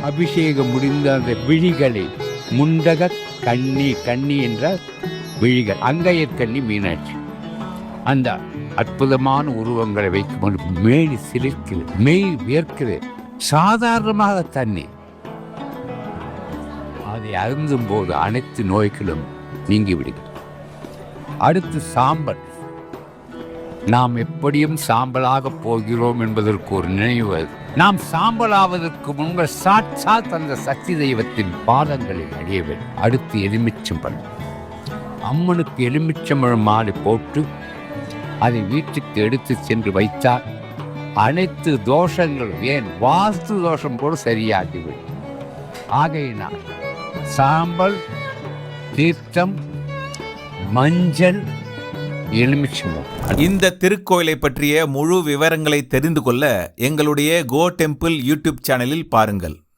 அபிஷேகம் முடிந்த அந்த விழிகளை முண்டக கண்ணி, கண்ணி என்ற விழிகள், அங்கையற்கண்ணி மீனாட்சி, அந்த அற்புதமான உருவங்களை வைக்கும்போது மேல் சிலிர்க்கிறது, மெய் வியர்க்கிறது. சாதாரணமாக தண்ணீர் அதை அருந்தும் போது அனைத்து நோய்களும் நீங்கிவிடுகிறது. அடுத்து சாம்பல். நாம் எப்படியும் சாம்பலாக போகிறோம் என்பதற்கு ஒரு நினைவு. நாம் சாம்பலாவதற்கு முன்பு சாட்சாத் அந்த சக்தி தெய்வத்தின் பாதங்களில் அடைய வேண்டும். அடுத்து எலுமிச்சம்பழம். அம்மனுக்கு எலுமிச்சம்பழம் மாலை போட்டு அதை வீட்டுக்கு எடுத்து சென்று வைத்தால் அனைத்து தோஷங்களும், ஏன் வாஸ்து தோஷம் கூட சரியாகிவிடும். ஆகையினால் சாம்பல், தீர்த்தம், மஞ்சள், எலுமிச்சம்பழம். இந்த திருக்கோயிலை பற்றிய முழு விவரங்களை தெரிந்து கொள்ள எங்களுடைய கோ டெம்பிள் யூடியூப் சேனலில் பாருங்கள்.